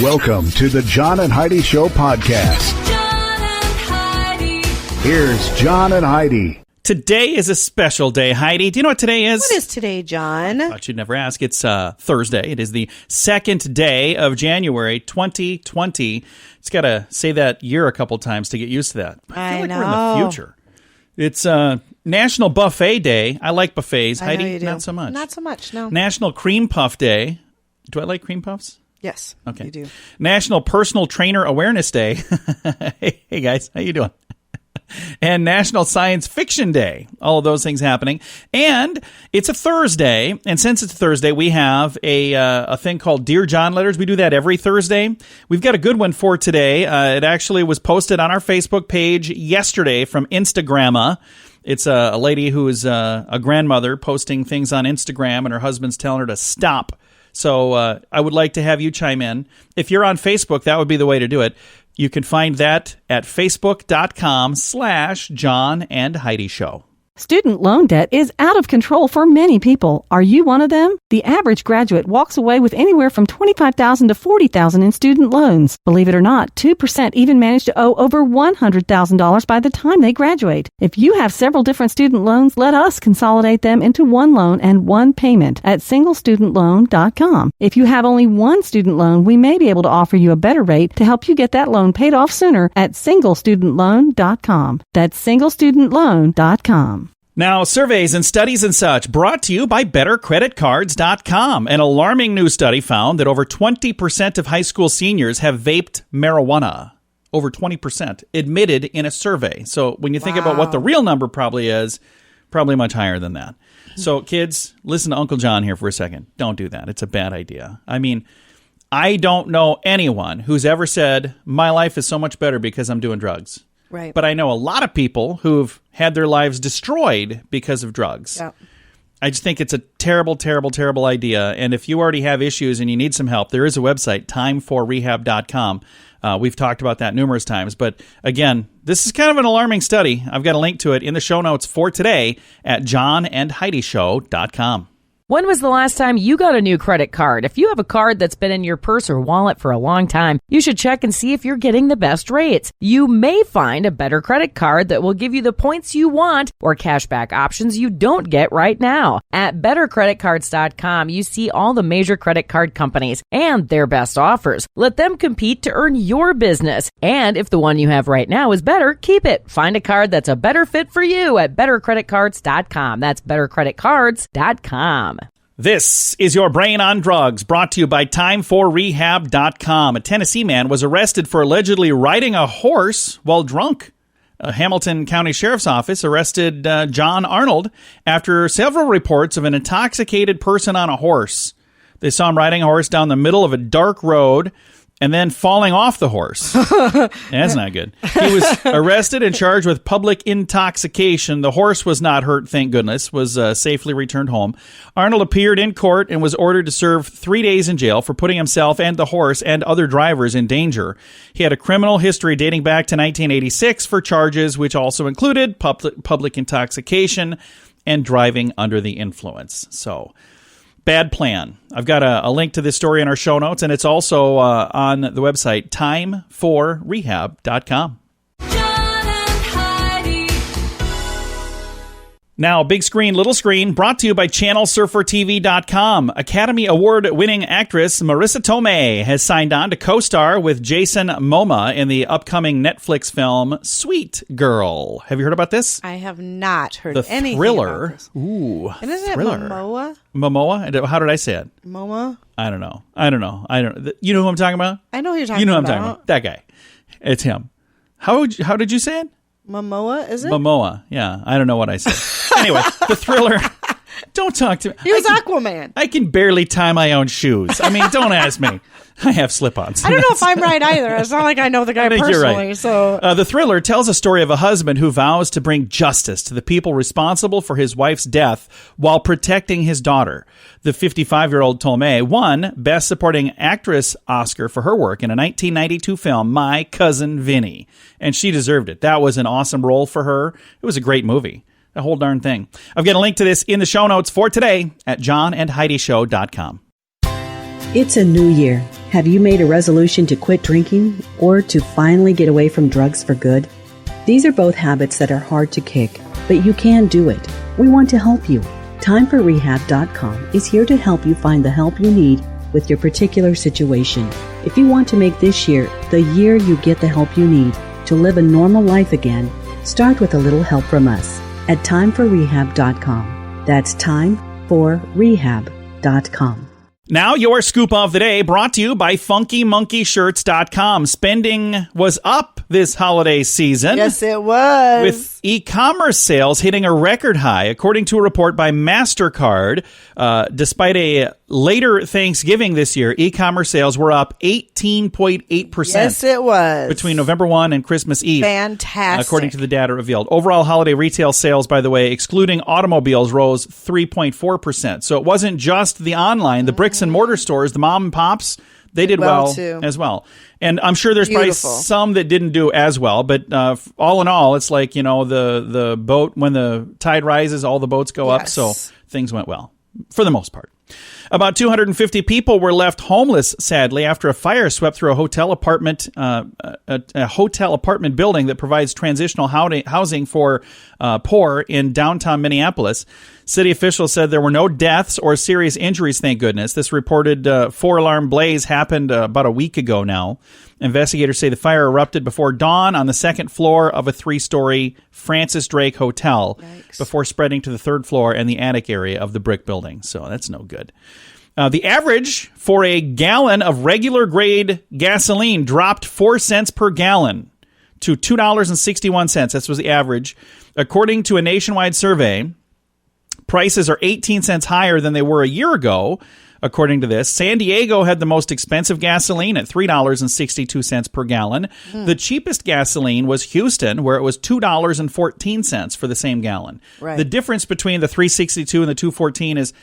Welcome to the John and Heidi Show podcast. John and Heidi. Here's John and Heidi. Today is a special day, Heidi. Do you know what today is? What is today, John? I thought you'd never ask. It's Thursday. It is the second day of January 2020. It's got to say that year a couple times to get used to that. I feel like we're in the future. It's National Buffet Day. I like buffets. I know Heidi, you do. not so much. Not so much, no. National Cream Puff Day. Do I like cream puffs? Yes, Okay. you do. National Personal Trainer Awareness Day. Hey guys, how you doing? And National Science Fiction Day. All of those things happening. And it's a Thursday. And since it's Thursday, we have a thing called Dear John Letters. We do that every Thursday. We've got a good one for today. It actually was posted on our Facebook page yesterday from Instagramma. It's a lady who is a grandmother posting things on Instagram, and her husband's telling her to stop. So I would like to have you chime in. If you're on Facebook, that would be the way to do it. You can find that at facebook.com/John and Heidi Show. Student loan debt is out of control for many people. Are you one of them? The average graduate walks away with anywhere from $25,000 to $40,000 in student loans. Believe it or not, 2% even manage to owe over $100,000 by the time they graduate. If you have several different student loans, let us consolidate them into one loan and one payment at singlestudentloan.com. If you have only one student loan, we may be able to offer you a better rate to help you get that loan paid off sooner at singlestudentloan.com. That's singlestudentloan.com. Now, surveys and studies and such brought to you by BetterCreditCards.com. An alarming new study found that over 20% of high school seniors have vaped marijuana. Over 20% admitted in a survey. So when you think about what the real number probably is, probably much higher than that. So kids, listen to Uncle John here for a second. Don't do that. It's a bad idea. I mean, I don't know anyone who's ever said, my life is so much better because I'm doing drugs. Right. But I know a lot of people who've had their lives destroyed because of drugs. Yeah. I just think it's a terrible, terrible, terrible idea. And if you already have issues and you need some help, there is a website, timeforrehab.com. We've talked about that numerous times. But again, this is kind of an alarming study. I've got a link to it in the show notes for today at johnandheidishow.com. When was the last time you got a new credit card? If you have a card that's been in your purse or wallet for a long time, you should check and see if you're getting the best rates. You may find a better credit card that will give you the points you want or cashback options you don't get right now. At BetterCreditCards.com, you see all the major credit card companies and their best offers. Let them compete to earn your business. And if the one you have right now is better, keep it. Find a card that's a better fit for you at BetterCreditCards.com. That's BetterCreditCards.com. This is your Brain on Drugs, brought to you by timeforrehab.com. A Tennessee man was arrested for allegedly riding a horse while drunk. A Hamilton County Sheriff's Office arrested John Arnold after several reports of an intoxicated person on a horse. They saw him riding a horse down the middle of a dark road and then falling off the horse. That's not good. He was arrested and charged with public intoxication. The horse was not hurt, thank goodness, was safely returned home. Arnold appeared in court and was ordered to serve 3 days in jail for putting himself and the horse and other drivers in danger. He had a criminal history dating back to 1986 for charges which also included public intoxication and driving under the influence. So, bad plan. I've got a link to this story in our show notes, and it's also on the website, timeforrehab.com. John and Heidi. Now, big screen, little screen, brought to you by ChannelSurferTV.com. Academy Award-winning actress Marissa Tomei has signed on to co-star with Jason Momoa in the upcoming Netflix film Sweet Girl. Have you heard about this? I have not heard The anything thriller. about this. Ooh, And isn't thriller. it Momoa? Momoa? How did I say it? Momoa? I don't know. You know who I'm talking about? I know who you're talking about. You know who I'm talking about. That guy. It's him. How did you say it? Momoa, is it? Momoa. Yeah. I don't know what I said. Anyway, the thriller. Don't talk to me. He was Aquaman. I can barely tie my own shoes. I mean, don't ask me. I have slip-ons. I don't know if I'm right either. It's not like I know the guy think personally. you're right. So The thriller tells a story of a husband who vows to bring justice to the people responsible for his wife's death while protecting his daughter. The 55-year-old Tomei won Best Supporting Actress Oscar for her work in a 1992 film, My Cousin Vinny. And she deserved it. That was an awesome role for her. It was a great movie. The whole darn thing. I've got a link to this in the show notes for today at johnandheidishow.com. It's a new year, Have you made a resolution to quit drinking or to finally get away from drugs for good? These are both habits that are hard to kick, but you can do it. We want to help you. TimeForRehab.com is here to help you find the help you need with your particular situation. If you want to make this year the year you get the help you need to live a normal life again, start with a little help from us at TimeForRehab.com. That's TimeForRehab.com. Now, your scoop of the day brought to you by FunkyMonkeyShirts.com. Spending was up this holiday season. Yes, it was. With e-commerce sales hitting a record high, according to a report by MasterCard. Despite a later Thanksgiving this year, e-commerce sales were up 18.8%. Yes, it was. Between November 1 and Christmas Eve. Fantastic. According to the data revealed. Overall holiday retail sales, by the way, excluding automobiles, rose 3.4%. So it wasn't just the online, the bricks and mortar stores, the mom and pops, they did well too. as well. And I'm sure there's Beautiful. probably some that didn't do as well, but all in all, it's like, the boat, when the tide rises, all the boats go up. Yes. So things went well for the most part. About 250 people were left homeless, sadly, after a fire swept through a hotel apartment building that provides transitional housing for poor in downtown Minneapolis. City officials said there were no deaths or serious injuries, thank goodness. This reported four-alarm blaze happened about a week ago now. Investigators say the fire erupted before dawn on the second floor of a three-story Francis Drake hotel. Yikes. Before spreading to the third floor and the attic area of the brick building. So that's no good. The average for a gallon of regular grade gasoline dropped 4 cents per gallon to $2.61. That was the average. According to a nationwide survey, prices are 18 cents higher than they were a year ago. According to this, San Diego had the most expensive gasoline at $3.62 per gallon. The cheapest gasoline was Houston, where it was $2.14 for the same gallon. Right. The difference between the $3.62 and the $2.14 is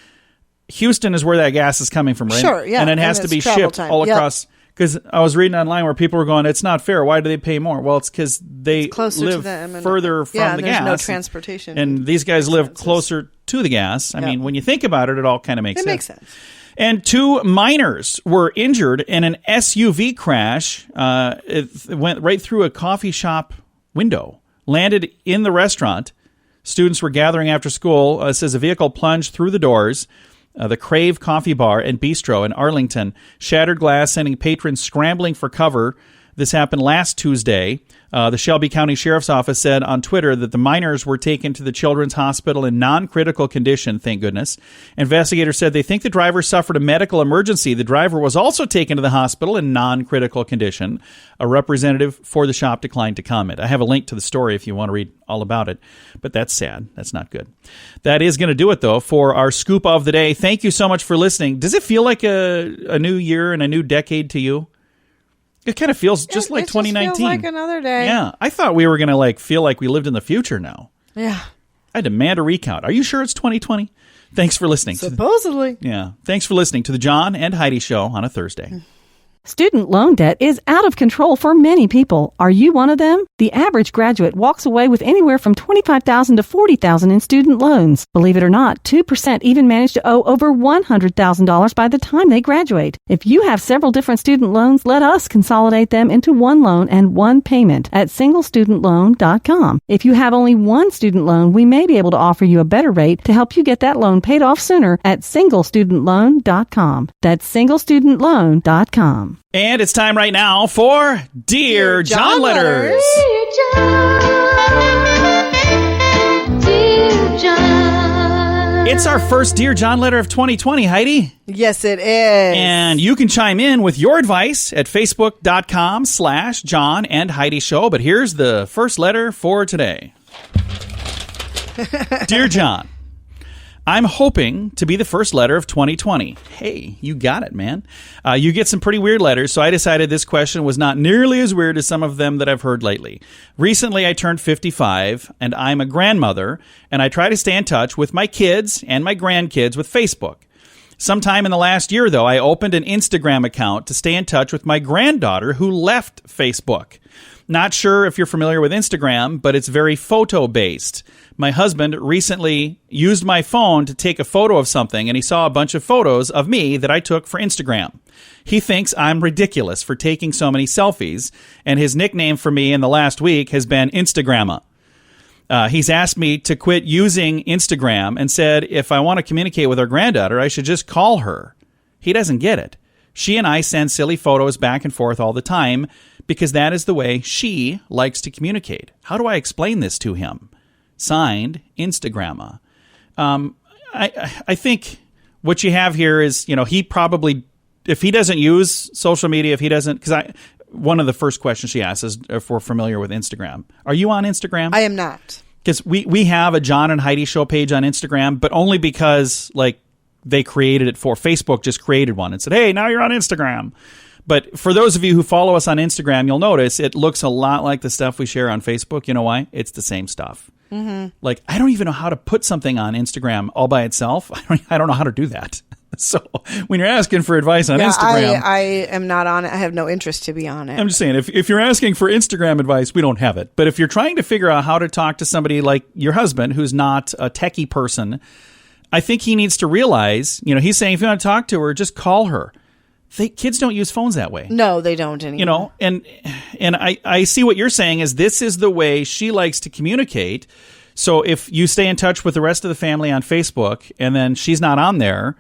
Houston is where that gas is coming from, right? Sure, yeah. And it has And to be it's travel shipped time. all Yep. across. Because I was reading online where people were going, it's not fair. Why do they pay more? Well, it's because they Closer live to them and- further from and the there's gas. no transportation And these guys live expenses. closer to the gas. I Yep. mean, when you think about it, it all kind of makes It sense. makes sense. And 2 minors were injured in an SUV crash. It went right through a coffee shop window, landed in the restaurant. Students were gathering after school. It says a vehicle plunged through the doors. The Crave Coffee Bar and Bistro in Arlington shattered glass, sending patrons scrambling for cover. This happened last Tuesday. The Shelby County Sheriff's Office said on Twitter that the minors were taken to the Children's Hospital in non-critical condition, thank goodness. Investigators said they think the driver suffered a medical emergency. The driver was also taken to the hospital in non-critical condition. A representative for the shop declined to comment. I have a link to the story if you want to read all about it, but that's sad. That's not good. That is going to do it, though, for our scoop of the day. Thank you so much for listening. Does it feel like a new year and a new decade to you? It kind of feels just like it 2019. Just feels like another day. Yeah, I thought we were going to feel like we lived in the future now. Yeah. I demand a recount. Are you sure it's 2020? Thanks for listening. Supposedly. Thanks for listening to the John and Heidi Show on a Thursday. Student loan debt is out of control for many people. Are you one of them? The average graduate walks away with anywhere from $25,000 to $40,000 in student loans. Believe it or not, 2% even manage to owe over $100,000 by the time they graduate. If you have several different student loans, let us consolidate them into one loan and one payment at singlestudentloan.com. If you have only one student loan, we may be able to offer you a better rate to help you get that loan paid off sooner at singlestudentloan.com. That's singlestudentloan.com. And it's time right now for Dear John Letters. It's our first Dear John letter of 2020, Heidi. Yes, it is. And you can chime in with your advice at facebook.com/John and Heidi Show. But here's the first letter for today. Dear John, I'm hoping to be the first letter of 2020. Hey, you got it, man. You get some pretty weird letters, so I decided this question was not nearly as weird as some of them that I've heard lately. Recently, I turned 55, and I'm a grandmother, and I try to stay in touch with my kids and my grandkids with Facebook. Sometime in the last year, though, I opened an Instagram account to stay in touch with my granddaughter who left Facebook. Not sure if you're familiar with Instagram, but it's very photo-based. My husband recently used my phone to take a photo of something, and he saw a bunch of photos of me that I took for Instagram. He thinks I'm ridiculous for taking so many selfies, and his nickname for me in the last week has been Instagramma. He's asked me to quit using Instagram and said if I want to communicate with our granddaughter, I should just call her. He doesn't get it. She and I send silly photos back and forth all the time because that is the way she likes to communicate. How do I explain this to him? Signed, Instagramma. I think what you have here is, he probably, if he doesn't use social media, if he doesn't, because one of the first questions she asks is if we're familiar with Instagram. Are you on Instagram? I am not. Because we have a John and Heidi Show page on Instagram, but only because they created it for Facebook, just created one and said, hey, now you're on Instagram. But for those of you who follow us on Instagram, you'll notice it looks a lot like the stuff we share on Facebook. You know why? It's the same stuff. Mm-hmm. I don't even know how to put something on Instagram all by itself. I don't know how to do that. So when you're asking for advice on Instagram, I am not on it. I have no interest to be on it. I'm just saying, if you're asking for Instagram advice, we don't have it. But if you're trying to figure out how to talk to somebody like your husband, who's not a techie person, I think he needs to realize, he's saying if you want to talk to her, just call her. Kids don't use phones that way. No, they don't anymore. And I see what you're saying is this is the way she likes to communicate. So if you stay in touch with the rest of the family on Facebook and then she's not on there,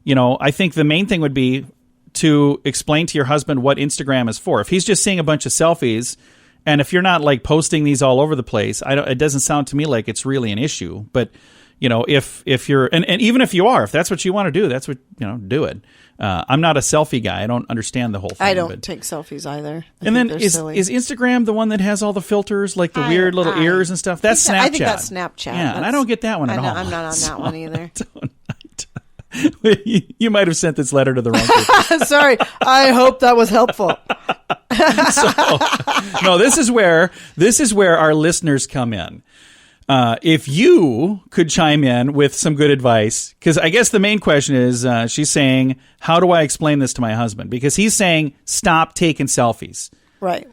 I think the main thing would be to explain to your husband what Instagram is for. If he's just seeing a bunch of selfies, and if you're not posting these all over the place, it doesn't sound to me like it's really an issue. But if you're and even if you are, if that's what you want to do, that's what do it. I'm not a selfie guy. I don't understand the whole thing. I don't take selfies either. And then is Instagram the one that has all the filters, like the weird little ears and stuff? That's Snapchat. I think that's Snapchat. Yeah, and I don't get that one at all. I'm not on that one either. You might have sent this letter to the wrong people. Sorry. I hope that was helpful. No, this is where our listeners come in. If you could chime in with some good advice, because I guess the main question is, she's saying, how do I explain this to my husband? Because he's saying, stop taking selfies. Right.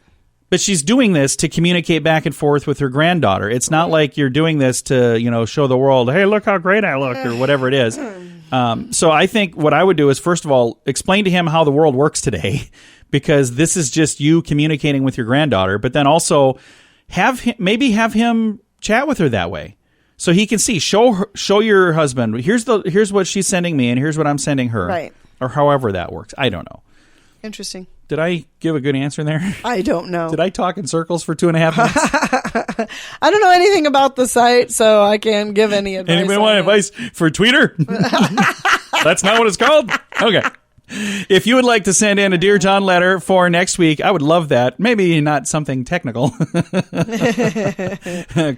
But she's doing this to communicate back and forth with her granddaughter. It's not like you're doing this to, show the world, hey, look how great I look, or whatever it is. So I think what I would do is, first of all, explain to him how the world works today, because this is just you communicating with your granddaughter. But then also have him chat with her that way, so he can see. Show your husband, here's what she's sending me, and here's what I'm sending her, right? Or however that works. I don't know. Interesting. Did I give a good answer there? I don't know. Did I talk in circles for 2.5 minutes? I don't know anything about the site, so I can't give any advice. Anybody want advice for Tweeter? That's not what it's called? Okay. If you would like to send in a Dear John letter for next week, I would love that. Maybe not something technical.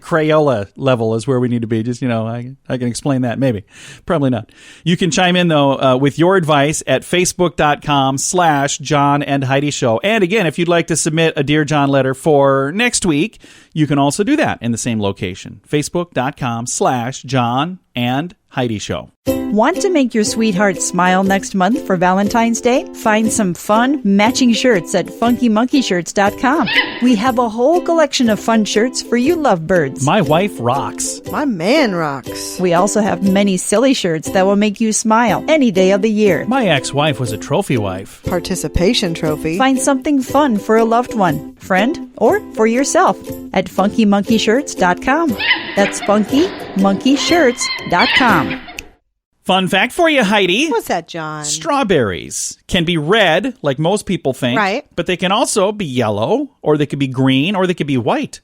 Crayola level is where we need to be. Just, I can explain that. Maybe. Probably not. You can chime in, though, with your advice at facebook.com/John and Heidi Show. And again, if you'd like to submit a Dear John letter for next week, you can also do that in the same location. Facebook.com/John and Heidi Show. Want to make your sweetheart smile next month for Valentine's Day? Find some fun matching shirts at funkymonkeyshirts.com. We have a whole collection of fun shirts for you lovebirds. My wife rocks. My man rocks. We also have many silly shirts that will make you smile any day of the year. My ex-wife was a trophy wife. Participation trophy. Find something fun for a loved one, friend, or for yourself at funkymonkeyshirts.com. That's funkymonkeyshirts.com. Fun fact for you, Heidi. What's that, John? Strawberries can be red, like most people think. Right. But they can also be yellow, or they could be green, or they could be white.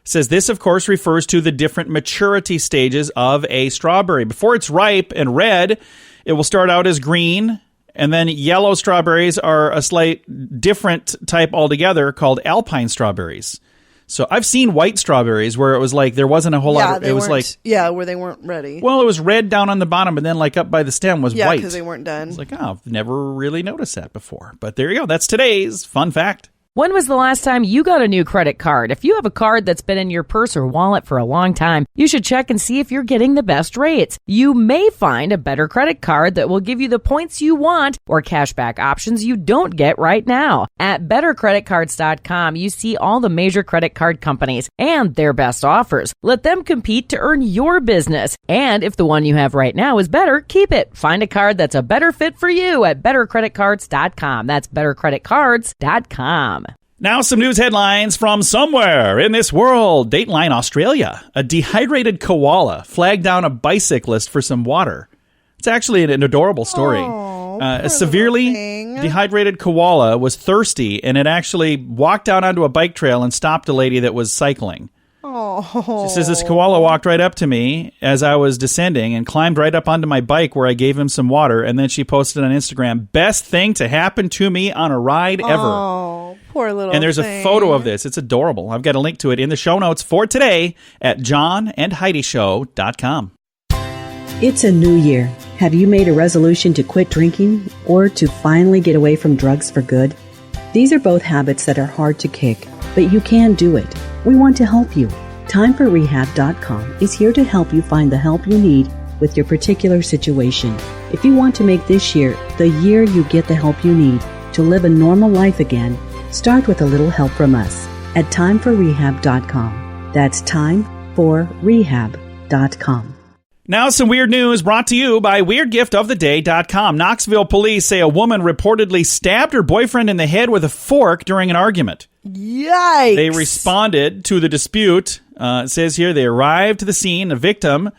It says this, of course, refers to the different maturity stages of a strawberry. Before it's ripe and red, it will start out as green, and then yellow strawberries are a slight different type altogether called alpine strawberries. So I've seen white strawberries where it was like there wasn't a whole lot. It was like where they weren't ready. Well, it was red down on the bottom, and then like up by the stem was white. Yeah, because they weren't done. It's like, oh, I've never really noticed that before. But there you go. That's today's fun fact. When was the last time you got a new credit card? If you have a card that's been in your purse or wallet for a long time, you should check and see if you're getting the best rates. You may find a better credit card that will give you the points you want or cashback options you don't get right now. At bettercreditcards.com, you see all the major credit card companies and their best offers. Let them compete to earn your business. And if the one you have right now is better, keep it. Find a card that's a better fit for you at bettercreditcards.com. That's bettercreditcards.com. Now some news headlines from somewhere in this world. Dateline Australia. A dehydrated koala flagged down a bicyclist for some water. It's actually an adorable story. A severely dehydrated koala was thirsty, and it actually walked out onto a bike trail and stopped a lady that was cycling. She says, this koala walked right up to me as I was descending and climbed right up onto my bike where I gave him some water. And then she posted on Instagram, best thing to happen to me on a ride ever. Oh, poor little And there's thing. a photo of this. It's adorable. I've got a link to it in the show notes for today at JohnandHeidiShow.com. It's a new year. Have you made a resolution to quit drinking or to finally get away from drugs for good? These are both habits that are hard to kick, but you can do it. We want to help you. TimeForRehab.com is here to help you find the help you need with your particular situation. If you want to make this year the year you get the help you need to live a normal life again, start with a little help from us at TimeForRehab.com. That's TimeForRehab.com. Now some weird news brought to you by WeirdGiftOfTheDay.com. Knoxville police say a woman reportedly stabbed her boyfriend in the head with a fork during an argument. Yikes. They responded to the dispute. It says here they arrived to the scene. The victim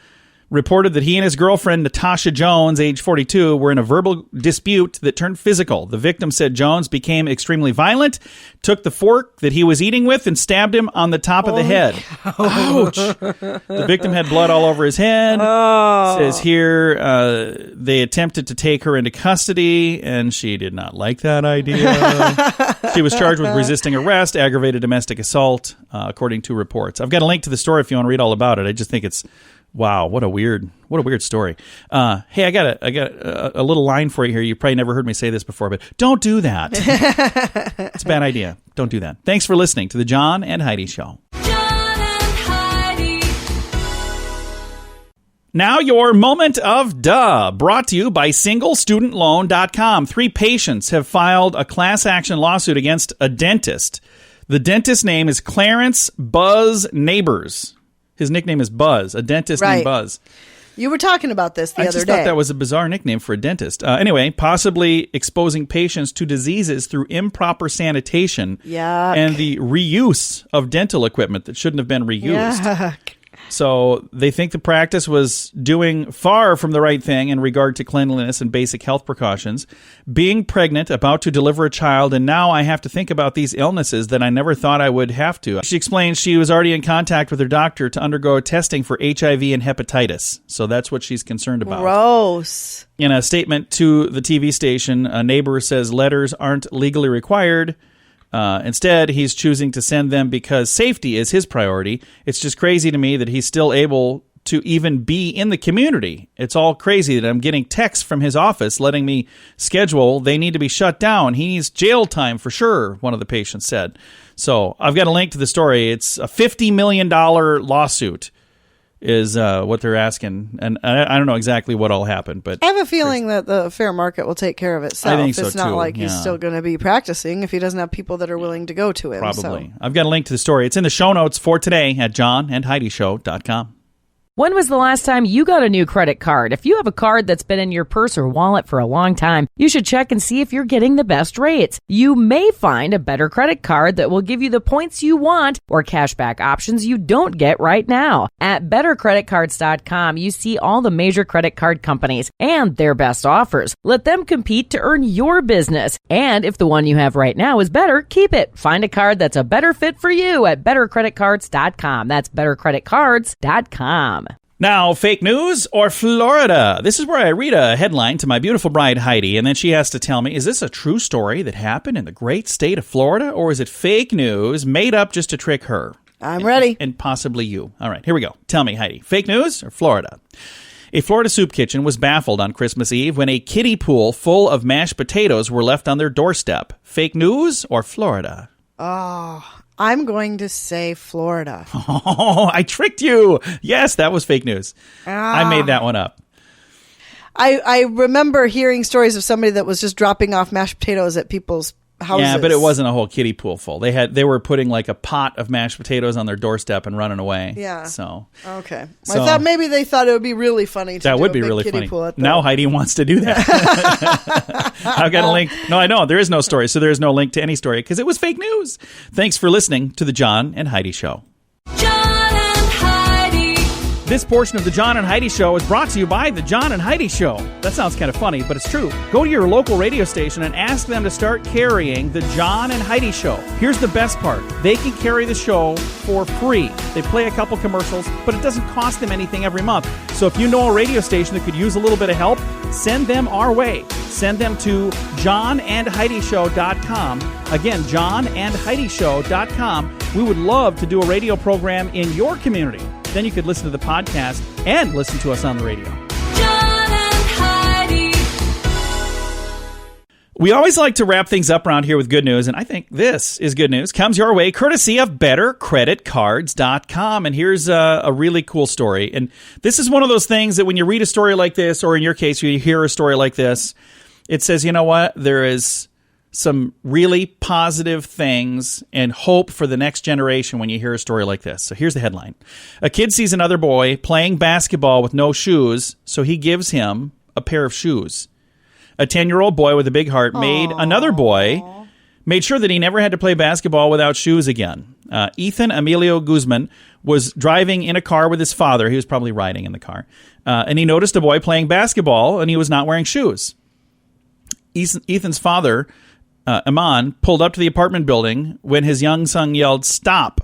reported that he and his girlfriend, Natasha Jones, age 42, were in a verbal dispute that turned physical. The victim said Jones became extremely violent, took the fork that he was eating with, and stabbed him on the top of the head. Ouch! The victim had blood all over his head. Says here they attempted to take her into custody, and she did not like that idea. She was charged with resisting arrest, aggravated domestic assault, according to reports. I've got a link to the story if you want to read all about it. I just think it's wow, what a weird story. Hey, I got a little line for you here. You probably never heard me say this before, but don't do that. It's a bad idea. Don't do that. Thanks for listening to the John and Heidi Show. John and Heidi. Now your moment of duh, brought to you by SingleStudentLoan.com. 3 patients have filed a class action lawsuit against a dentist. The dentist's name is Clarence Buzz Neighbors. His nickname is Buzz, a dentist named Buzz. You were talking about this the I other just day. thought that was a bizarre nickname for a dentist. Anyway, possibly exposing patients to diseases through improper sanitation Yuck. and the reuse of dental equipment that shouldn't have been reused. Yuck. So they think the practice was doing far from the right thing in regard to cleanliness and basic health precautions. Being pregnant, about to deliver a child, and now I have to think about these illnesses that I never thought I would have to. She explains she was already in contact with her doctor to undergo testing for HIV and hepatitis. So that's what she's concerned about. Gross. In a statement to the TV station, a neighbor says letters aren't legally required. Instead, he's choosing to send them because safety is his priority. It's just crazy to me that he's still able to even be in the community. It's all crazy that I'm getting texts from his office letting me schedule. They need to be shut down. He needs jail time for sure, one of the patients said. So I've got a link to the story. It's a $50 million lawsuit is what they're asking. And I don't know exactly what all happened, but I have a feeling that the fair market will take care of itself. I think so, it's not too. like he's Yeah. still going to be practicing if he doesn't have people that are willing to go to him. probably. So. I've got a link to the story. It's in the show notes for today at JohnandHeidiShow.com. When was the last time you got a new credit card? If you have a card that's been in your purse or wallet for a long time, you should check and see if you're getting the best rates. You may find a better credit card that will give you the points you want or cashback options you don't get right now. At bettercreditcards.com, you see all the major credit card companies and their best offers. Let them compete to earn your business. And if the one you have right now is better, keep it. Find a card that's a better fit for you at bettercreditcards.com. That's bettercreditcards.com. Now, fake news or Florida? This is where I read a headline to my beautiful bride, Heidi, and then she has to tell me, is this a true story that happened in the great state of Florida, or is it fake news made up just to trick her? I'm ready. And possibly you. All right, here we go. Tell me, Heidi, fake news or Florida? A Florida soup kitchen was baffled on Christmas Eve when a kiddie pool full of mashed potatoes were left on their doorstep. Fake news or Florida? I'm going to say Florida. Oh, I tricked you. Yes, that was fake news. I made that one up. I remember hearing stories of somebody that was just dropping off mashed potatoes at people's houses. Yeah, but it wasn't a whole kiddie pool full. They were putting like a pot of mashed potatoes on their doorstep and running away. Yeah. So okay. So- I thought maybe they thought it would be really funny to that do would a be big really kiddie funny. pool at Now Heidi wants to do that. I've got a link. No, I know. There is no story. So there is no link to any story because it was fake news. Thanks for listening to The John and Heidi Show. John and Heidi. This portion of The John and Heidi Show is brought to you by The John and Heidi Show. That sounds kind of funny, but it's true. Go to your local radio station and ask them to start carrying The John and Heidi Show. Here's the best part. They can carry the show for free. They play a couple commercials, but it doesn't cost them anything every month. So if you know a radio station that could use a little bit of help, send them our way. Send them to johnandheidishow.com. Again, johnandheidishow.com. We would love to do a radio program in your community. Then you could listen to the podcast and listen to us on the radio. John and Heidi. We always like to wrap things up around here with good news, and I think this is good news. Comes your way courtesy of BetterCreditCards.com. And here's a really cool story. And this is one of those things that when you read a story like this, or in your case, you hear a story like this, it says, you know what? There is some really positive things and hope for the next generation when you hear a story like this. So here's the headline. A kid sees another boy playing basketball with no shoes, so he gives him a pair of shoes. A 10-year-old boy with a big heart made sure that he never had to play basketball without shoes again. Ethan Emilio Guzman was driving in a car with his father. He was probably riding in the car. And he noticed a boy playing basketball, and he was not wearing shoes. Ethan's father, Iman, pulled up to the apartment building when his young son yelled, "Stop!"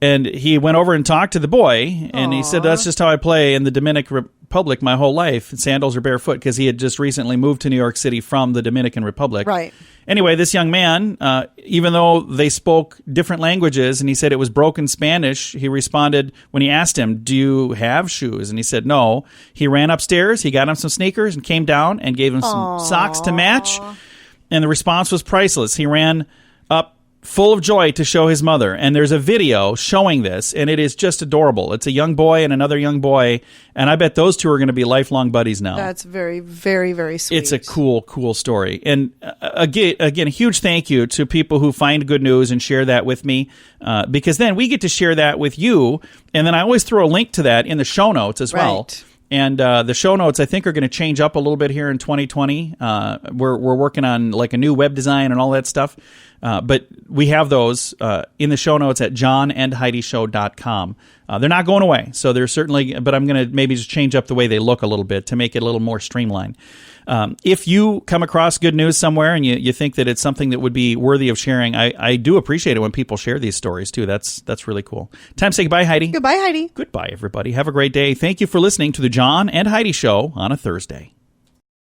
And he went over and talked to the boy, and he said, "That's just how I play in the Dominican Republic my whole life, sandals or barefoot," because he had just recently moved to New York City from the Dominican Republic. Right. Anyway, this young man, even though they spoke different languages, and he said it was broken Spanish, he responded when he asked him, "Do you have shoes?" And he said no. He ran upstairs, he got him some sneakers, and came down and gave him some socks to match. And the response was priceless. He ran up full of joy to show his mother. And there's a video showing this, and it is just adorable. It's a young boy and another young boy, and I bet those two are going to be lifelong buddies now. That's very, very, very sweet. It's a cool, cool story. And again, a huge thank you to people who find good news and share that with me, because then we get to share that with you. And then I always throw a link to that in the show notes as well. Right. And the show notes, I think, are going to change up a little bit here in 2020. We're working on like a new web design and all that stuff. But we have those in the show notes at johnandheidishow.com. They're not going away. So they're certainly, but I'm going to maybe just change up the way they look a little bit to make it a little more streamlined. If you come across good news somewhere and you think that it's something that would be worthy of sharing, I do appreciate it when people share these stories too. That's really cool. Time to say goodbye, Heidi. Goodbye, Heidi. Goodbye, everybody. Have a great day. Thank you for listening to the John and Heidi Show on a Thursday.